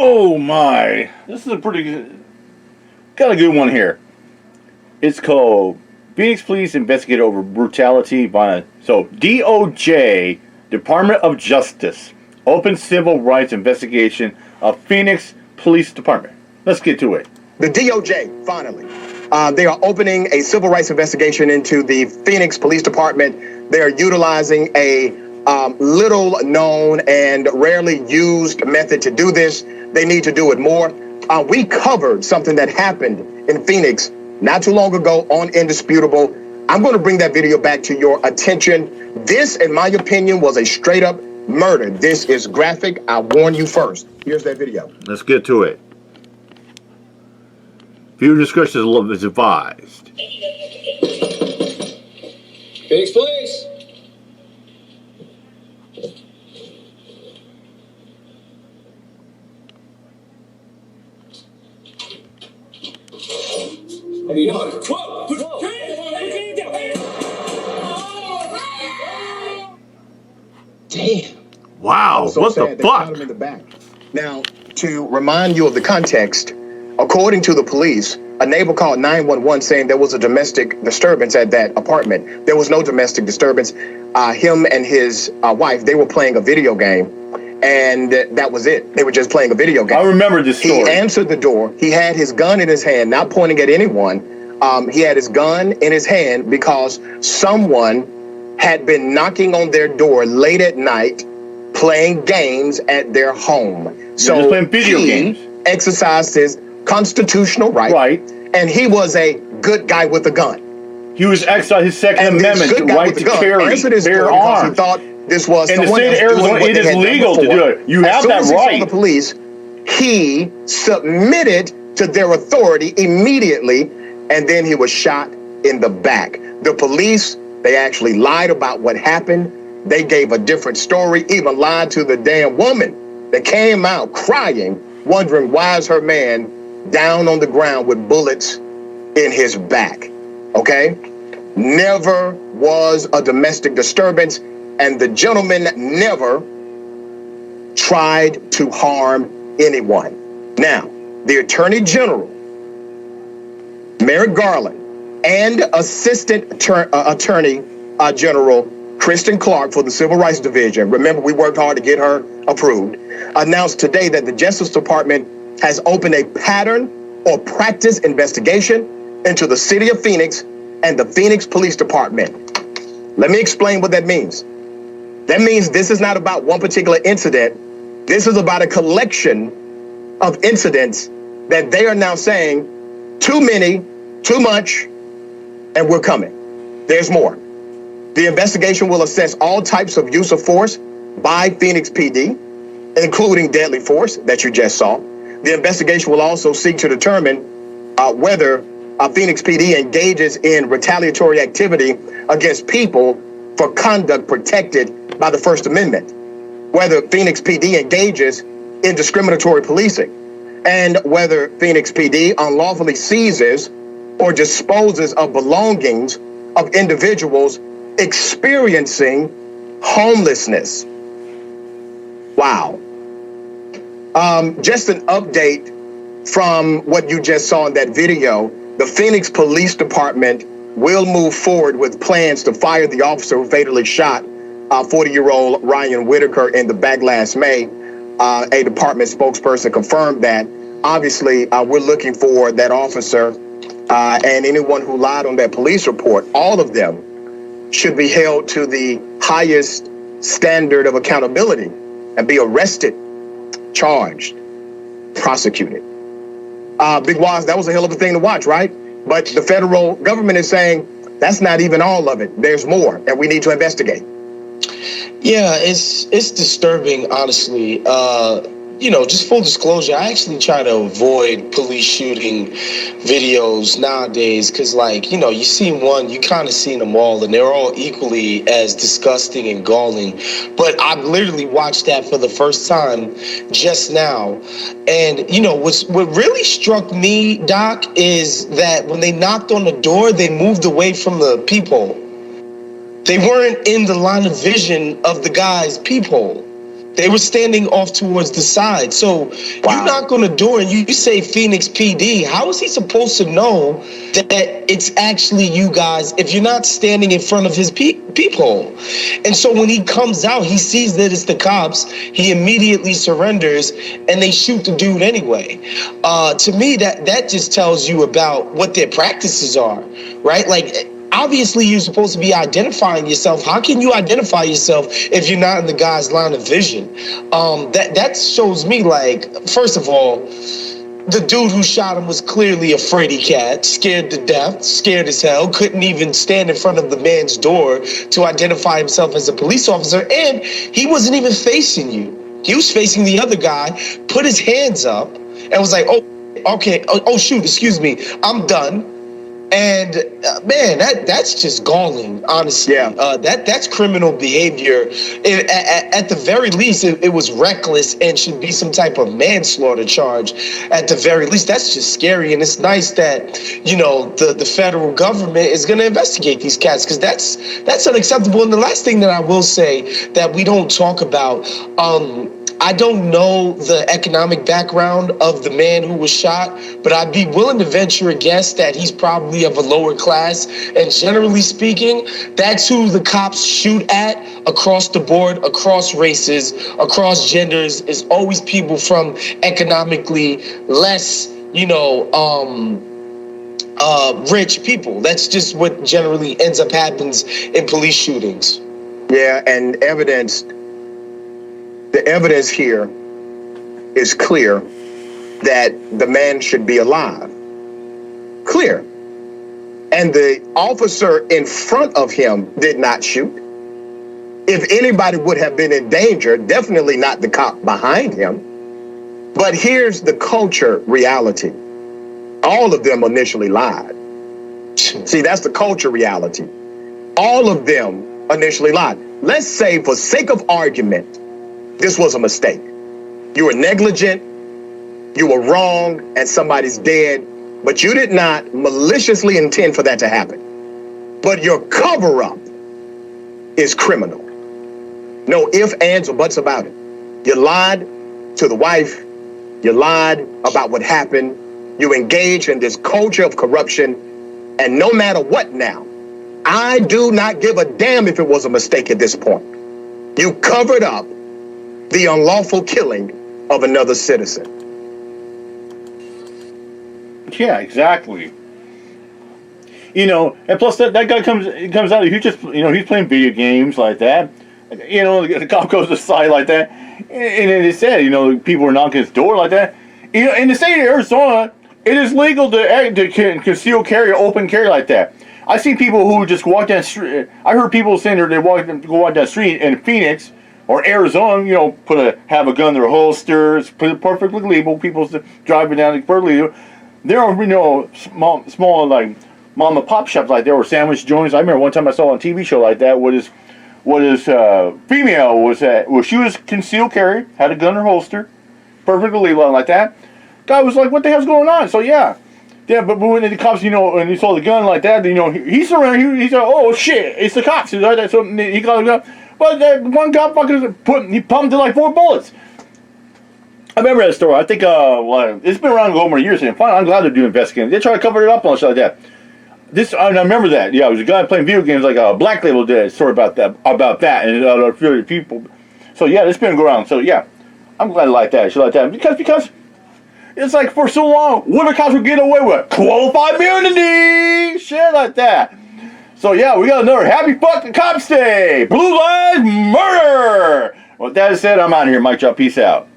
Oh my, this is a pretty good, got a good one here. It's called Phoenix Police Investigate Over Brutality by, so DOJ, Department of Justice, Open Civil Rights Investigation of Phoenix Police Department. Let's get to it. The DOJ, finally. They are opening a civil rights investigation into the Phoenix Police Department. They are utilizing a little known and rarely used method to do this. They need to do it more. We covered something that happened in Phoenix not too long ago on Indisputable. I'm going to bring that video back to your attention. This, in my opinion, was a straight up murder. This is graphic. I warn you first. Here's that video. Let's get to it. Viewer discretion is advised. Phoenix Police. How do you know? Whoa! Put your hand down! Damn. Wow, So what the sad, they shot fuck? him in the back. Now, to remind you of the context, according to the police, a neighbor called 911 saying there was a domestic disturbance at that apartment. There was no domestic disturbance. Him and his wife, they were playing a video game, and that was it. They were just playing a video game. I remember this story. He answered the door. He had his gun in his hand, not pointing at anyone. He had his gun in his hand because someone had been knocking on their door late at night, playing games at their home. So just playing video games. Exercised his constitutional right, and he was a good guy with a gun. He was exercising his Second Amendment, the right to carry, bear arms. He thought this was in the state of Arizona, it is legal to do it. You have that right. As soon as he saw the police, he submitted to their authority immediately, and then he was shot in the back. The police, they actually lied about what happened. They gave a different story, even lied to the damn woman that came out crying, wondering why is her man down on the ground with bullets in his back. Okay? Never was a domestic disturbance, and the gentleman never tried to harm anyone. Now, the Attorney General, Merrick Garland, and Assistant Attorney General Kristen Clark for the Civil Rights Division, remember we worked hard to get her approved, announced today that the Justice Department has opened a pattern or practice investigation into the city of Phoenix and the Phoenix Police Department. Let me explain what that means. That means this is not about one particular incident. This is about a collection of incidents that they are now saying too many, too much, and we're coming. There's more. The investigation will assess all types of use of force by Phoenix PD, including deadly force that you just saw. The investigation will also seek to determine whether Phoenix PD engages in retaliatory activity against people for conduct protected by the First Amendment, whether Phoenix PD engages in discriminatory policing, and whether Phoenix PD unlawfully seizes or disposes of belongings of individuals experiencing homelessness. Wow. Just an update from what you just saw in that video. The Phoenix Police Department will move forward with plans to fire the officer who fatally shot 40-year-old Ryan Whitaker in the back last May. A department spokesperson confirmed that. Obviously, we're looking for that officer and anyone who lied on that police report. All of them should be held to the highest standard of accountability and be arrested, charged, prosecuted. Big Waz, that was a hell of a thing to watch, right? But the federal government is saying that's not even all of it. There's more, and we need to investigate. Yeah, it's disturbing, honestly. Just full disclosure, I actually try to avoid police shooting videos nowadays because, you see one, you kind of seen them all, and they're all equally as disgusting and galling. But I literally watched that for the first time just now. And, what really struck me, Doc, is that when they knocked on the door, they moved away from the peephole. They weren't in the line of vision of the guy's peephole. They were standing off towards the side. So you knock on the door and you say Phoenix PD. How is he supposed to know that it's actually you guys if you're not standing in front of his peephole? And so when he comes out, he sees that it's the cops. He immediately surrenders and they shoot the dude anyway. To me, that just tells you about what their practices are, right? Obviously, you're supposed to be identifying yourself. How can you identify yourself if you're not in the guy's line of vision? That shows me, first of all, the dude who shot him was clearly a fraidy cat, scared to death, scared as hell, couldn't even stand in front of the man's door to identify himself as a police officer, and he wasn't even facing you. He was facing the other guy, put his hands up, and was like, oh, okay, oh shoot, excuse me, I'm done. And man, that's just galling, honestly. Yeah. That's criminal behavior. At the very least, it was reckless and should be some type of manslaughter charge. At the very least, that's just scary. And it's nice that the federal government is going to investigate these cats because that's unacceptable. And the last thing that I will say that we don't talk about. I don't know the economic background of the man who was shot, but I'd be willing to venture a guess that he's probably of a lower class. And generally speaking, that's who the cops shoot at across the board, across races, across genders, is always people from economically less, rich people. That's just what generally ends up happens in police shootings. Yeah, and the evidence here is clear that the man should be alive. Clear. And the officer in front of him did not shoot. If anybody would have been in danger, definitely not the cop behind him. But here's the culture reality. All of them initially lied. See, that's the culture reality. All of them initially lied. Let's say, for sake of argument, this was a mistake. You were negligent, you were wrong, and somebody's dead, but you did not maliciously intend for that to happen. But your cover-up is criminal. No ifs, ands, or buts about it. You lied to the wife, you lied about what happened, you engaged in this culture of corruption, and no matter what now, I do not give a damn if it was a mistake at this point. You covered up the unlawful killing of another citizen. Yeah, exactly. And plus that guy comes out, he's playing video games like that. The cop goes aside like that. And then it said, people were knocking his door like that. In the state of Arizona, it is legal to conceal carry or open carry like that. I see people who just walk down the street. I heard people saying they go walk down the street in Phoenix or Arizona, have a gun in their holster. It's perfectly legal. People driving down perfectly legal. There are, small like mom and pop shops like there were sandwich joints. I remember one time I saw on a TV show like that. What is female was at? Well, she was concealed carry, had a gun in her holster, perfectly legal like that. Guy was like, "What the hell's going on?" So yeah, but when the cops, and he saw the gun like that, he surrendered. He said, "Oh shit, it's the cops." So he got the gun. But that one cop he pumped it like 4 bullets. I remember that story. I think it's been around over years, and finally, I'm glad they're doing investigating. They try to cover it up and shit like that. I remember that. Yeah, it was a guy playing video games, like Black Label did a story about that, and a few people. So yeah, it's been around. So yeah, I'm glad I like that, shit like that, because it's like for so long, what the cops were getting away with? Qualified immunity, shit like that. So yeah, we got another Happy Fucking Cops Day. Blue Lives Murder. With that said, I'm out of here. Mike Drop. Peace out.